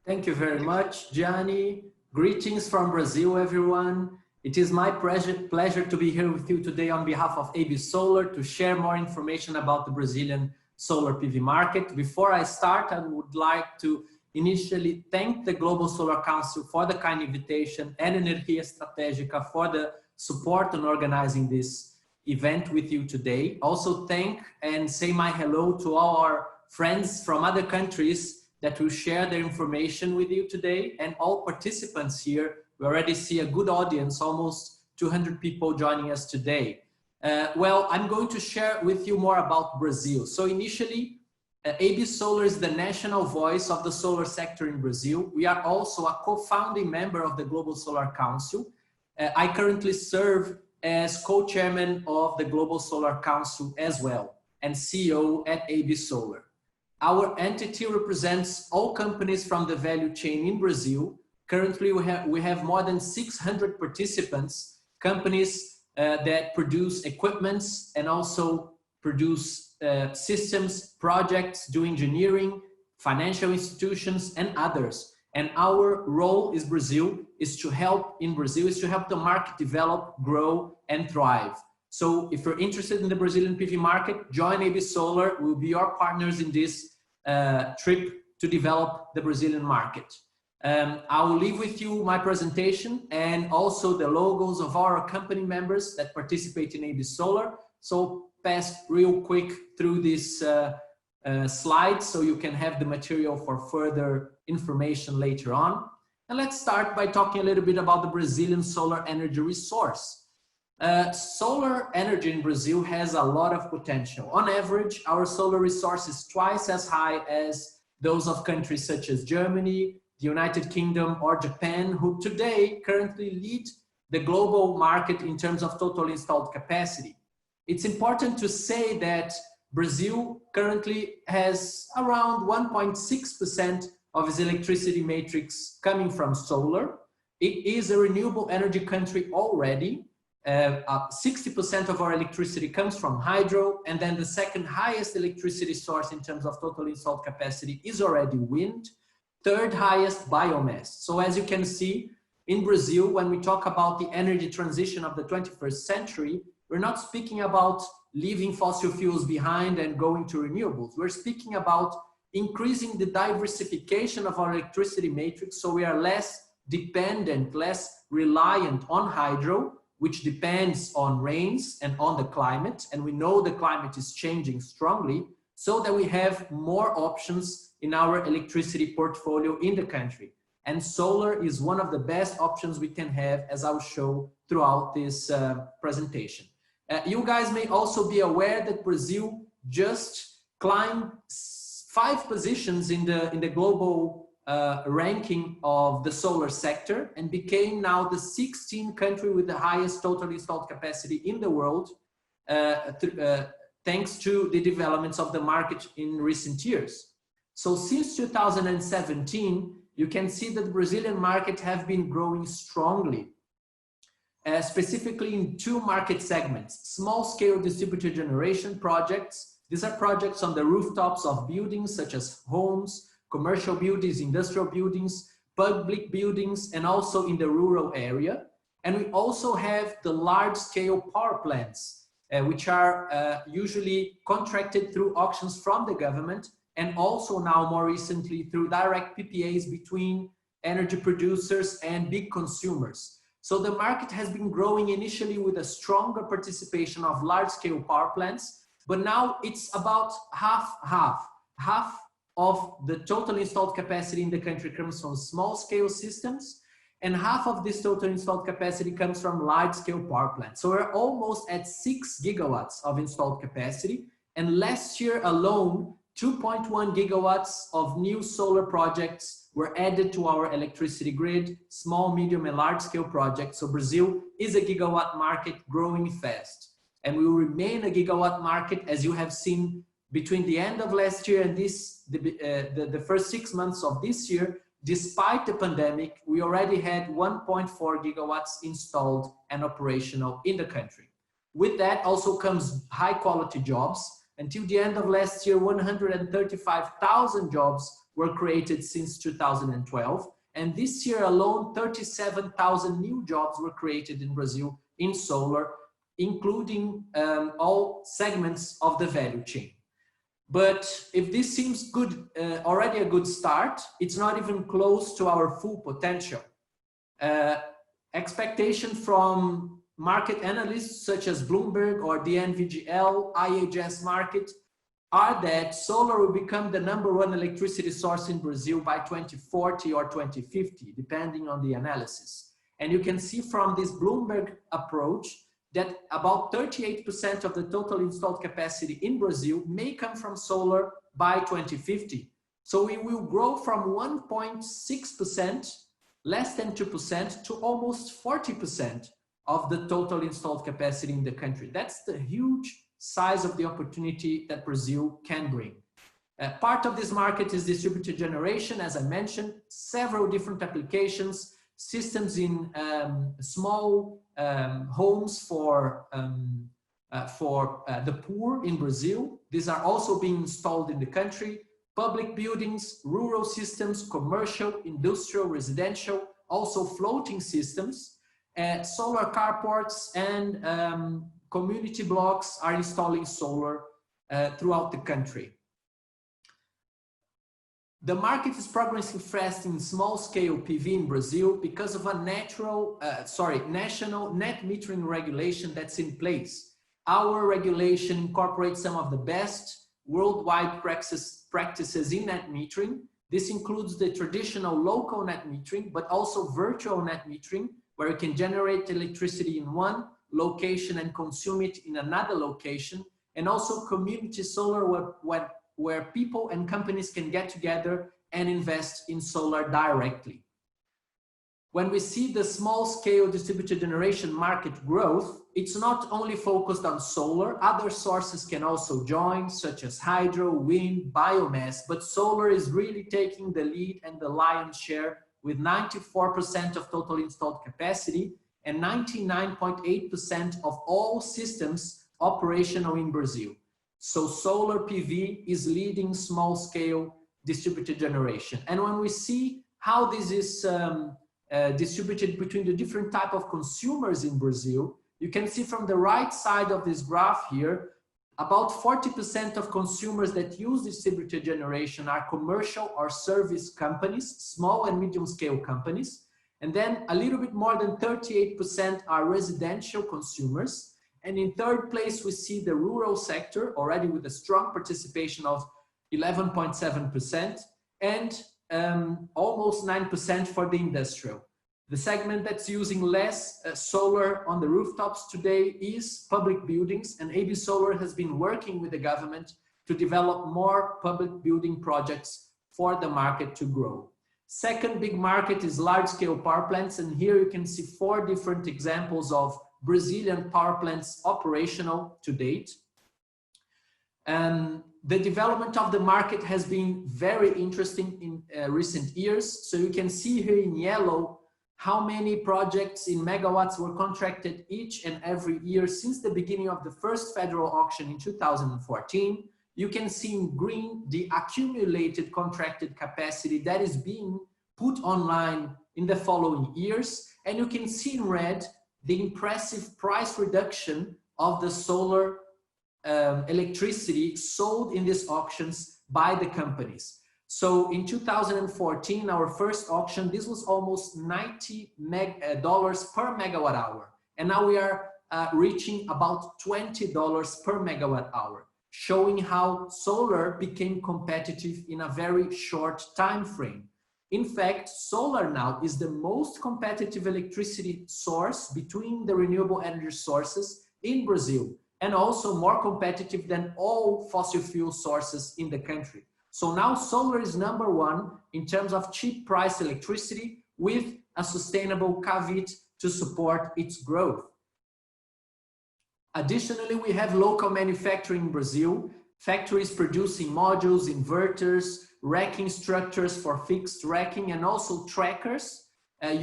Thank you very much, Gianni. Greetings from Brazil, everyone. It is my pleasure to be here with you today on behalf of ABSOLAR to share more information about the Brazilian solar PV market. Before I start, I would like to initially thank the Global Solar Council for the kind invitation and Energia Estratégica for the support in organizing this event with you today. Also thank and say my hello to all our friends from other countries that will share their information with you today, and all participants here. We already see a good audience, almost 200 people joining us today. Well, I'm going to share with you more about Brazil. So initially, ABSOLAR is the national voice of the solar sector in Brazil. We are also a co-founding member of the Global Solar Council. I currently serve as co-chairman of the Global Solar Council as well, and CEO at ABSOLAR. Our entity represents all companies from the value chain in Brazil. Currently, we have more than 600 participants, companies that produce equipments and also produce systems, projects, do engineering, financial institutions, and others. And our role is to help the market develop, grow, and thrive. So if you're interested in the Brazilian PV market, join ABSOLAR. We'll be your partners in this trip to develop the Brazilian market. I will leave with you my presentation and also the logos of our company members that participate in ABSOLAR. So pass real quick through this slide so you can have the material for further information later on. And let's start by talking a little bit about the Brazilian solar energy resource. Solar energy in Brazil has a lot of potential. On average, our solar resource is twice as high as those of countries such as Germany, the United Kingdom, or Japan, who today currently lead the global market in terms of total installed capacity. It's important to say that Brazil currently has around 1.6% of its electricity matrix coming from solar. It is a renewable energy country already. 60% of our electricity comes from hydro, and then the second highest electricity source in terms of total installed capacity is already wind, third highest biomass. So as you can see, in Brazil, when we talk about the energy transition of the 21st century, we're not speaking about leaving fossil fuels behind and going to renewables. We're speaking about increasing the diversification of our electricity matrix so we are less dependent, less reliant on hydro, which depends on rains and on the climate. And we know the climate is changing strongly, so that we have more options in our electricity portfolio in the country. And solar is one of the best options we can have, as I'll show throughout this presentation. You guys may also be aware that Brazil just climbed 5 positions in the global ranking of the solar sector and became now the 16th country with the highest total installed capacity in the world, thanks to the developments of the market in recent years. So since 2017, you can see that the Brazilian market have been growing strongly, specifically in 2 market segments: small-scale distributed generation projects. These are projects on the rooftops of buildings such as homes, commercial buildings, industrial buildings, public buildings, and also in the rural area. And we also have the large-scale power plants, which are usually contracted through auctions from the government, and also now more recently through direct PPAs between energy producers and big consumers. So the market has been growing initially with a stronger participation of large-scale power plants, but now it's about half of the total installed capacity in the country comes from small-scale systems, and half of this total installed capacity comes from large-scale power plants. So we're almost at 6 gigawatts of installed capacity, and last year alone, 2.1 gigawatts of new solar projects were added to our electricity grid, small, medium, and large-scale projects. So Brazil is a gigawatt market growing fast, and we will remain a gigawatt market, as you have seen between the end of last year and the first 6 months of this year. Despite the pandemic, we already had 1.4 gigawatts installed and operational in the country. With that also comes high quality jobs. Until the end of last year, 135,000 jobs were created since 2012. And this year alone, 37,000 new jobs were created in Brazil in solar, including all segments of the value chain. But if this seems good, already a good start, it's not even close to our full potential. Expectation from market analysts such as Bloomberg or the NVGL, IHS Market are that solar will become the #1 electricity source in Brazil by 2040 or 2050, depending on the analysis. And you can see from this Bloomberg approach that about 38% of the total installed capacity in Brazil may come from solar by 2050. So we will grow from 1.6%, less than 2%, to almost 40% of the total installed capacity in the country. That's the huge size of the opportunity that Brazil can bring. Part of this market is distributed generation, as I mentioned, several different applications, systems in small homes for the poor in Brazil. These are also being installed in the country. Public buildings, rural systems, commercial, industrial, residential, also floating systems. Solar carports and community blocks are installing solar throughout the country. The market is progressing fast in small-scale PV in Brazil because of a national net metering regulation that's in place. Our regulation incorporates some of the best worldwide practices in net metering. This includes the traditional local net metering, but also virtual net metering, where you can generate electricity in one location and consume it in another location, and also community solar where people and companies can get together and invest in solar directly. When we see the small-scale distributed generation market growth, it's not only focused on solar, other sources can also join, such as hydro, wind, biomass, but solar is really taking the lead and the lion's share with 94% of total installed capacity and 99.8% of all systems operational in Brazil. So solar PV is leading small-scale distributed generation. And when we see how this is distributed between the different type of consumers in Brazil, you can see from the right side of this graph here, about 40% of consumers that use distributed generation are commercial or service companies, small and medium-scale companies. And then a little bit more than 38% are residential consumers. And in third place, we see the rural sector, already with a strong participation of 11.7%, and almost 9% for the industrial. The segment that's using less solar on the rooftops today is public buildings, and ABSOLAR has been working with the government to develop more public building projects for the market to grow. Second big market is large-scale power plants, and here you can see 4 different examples of Brazilian power plants operational to date. The development of the market has been very interesting in recent years. So you can see here in yellow how many projects in megawatts were contracted each and every year since the beginning of the first federal auction in 2014. You can see in green the accumulated contracted capacity that is being put online in the following years. And you can see in red the impressive price reduction of the solar electricity sold in these auctions by the companies. So in 2014, our first auction, this was almost $90 per megawatt hour. And now we are reaching about $20 per megawatt hour, showing how solar became competitive in a very short time frame. In fact, solar now is the most competitive electricity source between the renewable energy sources in Brazil, and also more competitive than all fossil fuel sources in the country. So now solar is #1 in terms of cheap price electricity with a sustainable caveat to support its growth. Additionally, we have local manufacturing in Brazil, factories producing modules, inverters, racking structures for fixed racking, and also trackers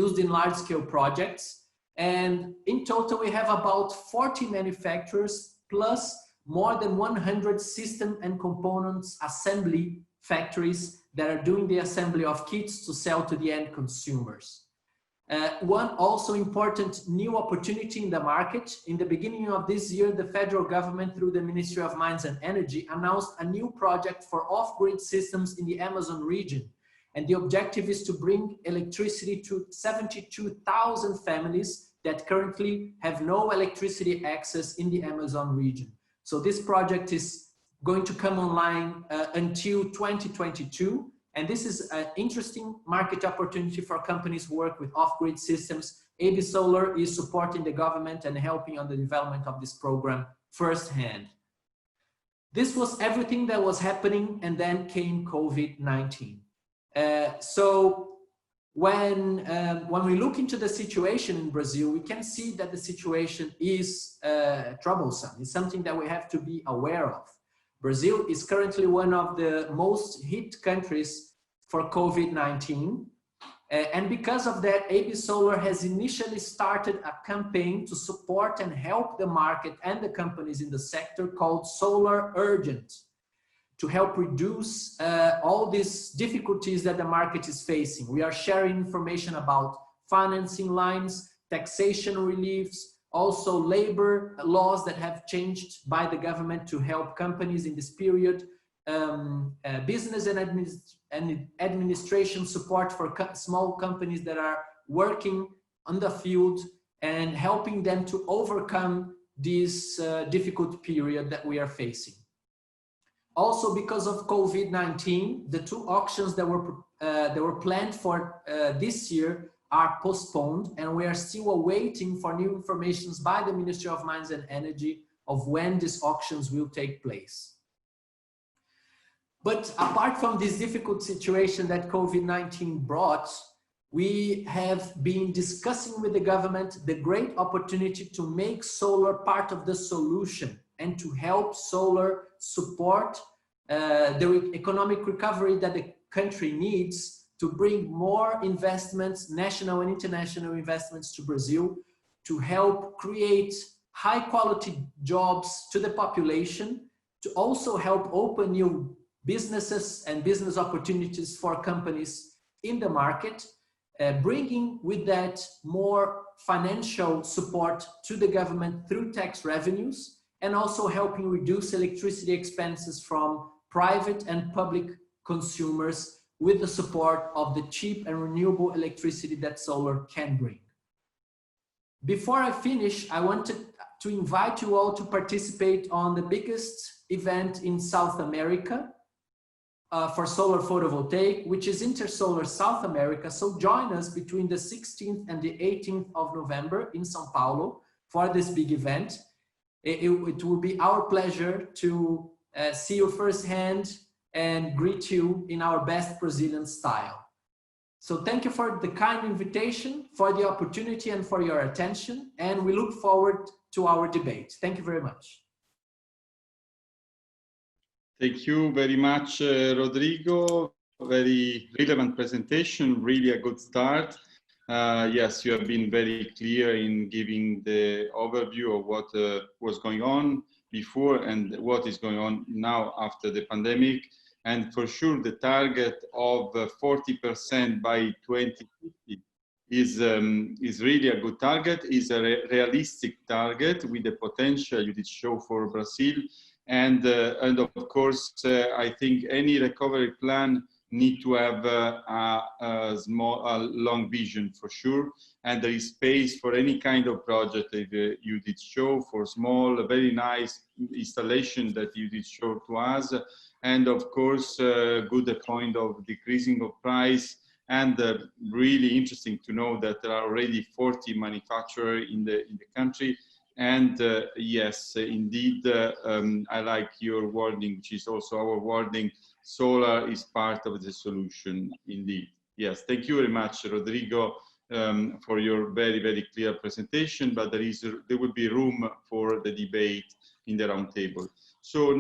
used in large-scale projects. And in total, we have about 40 manufacturers plus more than 100 system and components assembly factories that are doing the assembly of kits to sell to the end consumers. One also important new opportunity in the market, in the beginning of this year, the federal government through the Ministry of Mines and Energy announced a new project for off-grid systems in the Amazon region. And the objective is to bring electricity to 72,000 families that currently have no electricity access in the Amazon region. So this project is going to come online until 2022. And this is an interesting market opportunity for companies who work with off-grid systems. ABSOLAR is supporting the government and helping on the development of this program firsthand. This was everything that was happening, and then came COVID-19. So when we look into the situation in Brazil, we can see that the situation is troublesome. It's something that we have to be aware of. Brazil is currently one of the most hit countries for COVID-19. And because of that, ABSOLAR has initially started a campaign to support and help the market and the companies in the sector called Solar Urgent, to help reduce all these difficulties that the market is facing. We are sharing information about financing lines, taxation reliefs, also labor laws that have changed by the government to help companies in this period, business and administration support for small companies that are working on the field and helping them to overcome this difficult period that we are facing. Also, because of COVID-19, the two auctions that were planned for this year are postponed, and we are still awaiting for new information by the Ministry of Mines and Energy of when these auctions will take place. But apart from this difficult situation that COVID-19 brought, we have been discussing with the government the great opportunity to make solar part of the solution and to help solar support the economic recovery that the country needs to bring more investments, national and international investments to Brazil, to help create high quality jobs to the population, to also help open new businesses and business opportunities for companies in the market, bringing with that more financial support to the government through tax revenues, and also helping reduce electricity expenses from private and public consumers with the support of the cheap and renewable electricity that solar can bring. Before I finish, I wanted to invite you all to participate on the biggest event in South America for solar photovoltaic, which is Intersolar South America. So join us between the 16th and the 18th of November in São Paulo for this big event. It will be our pleasure to see you firsthand and greet you in our best Brazilian style. So thank you for the kind invitation, for the opportunity, and for your attention. And we look forward to our debate. Thank you very much. Thank you very much, Rodrigo. Very relevant presentation, really a good start. Yes, you have been very clear in giving the overview of what was going on before and what is going on now after the pandemic. And for sure, the target of 40% by 2050 is really a good target, is a realistic target with the potential you did show for Brazil. And of course, I think any recovery plan need to have a long vision for sure. And there is space for any kind of project that you did show, for small, very nice installation that you did show to us. And of course, good point of decreasing of price. And really interesting to know that there are already 40 manufacturers in the country. And yes, indeed, I like your wording, which is also our wording. Solar is part of the solution, indeed. Yes, thank you very much, Rodrigo, for your very, very clear presentation. But there will be room for the debate in the round table. So now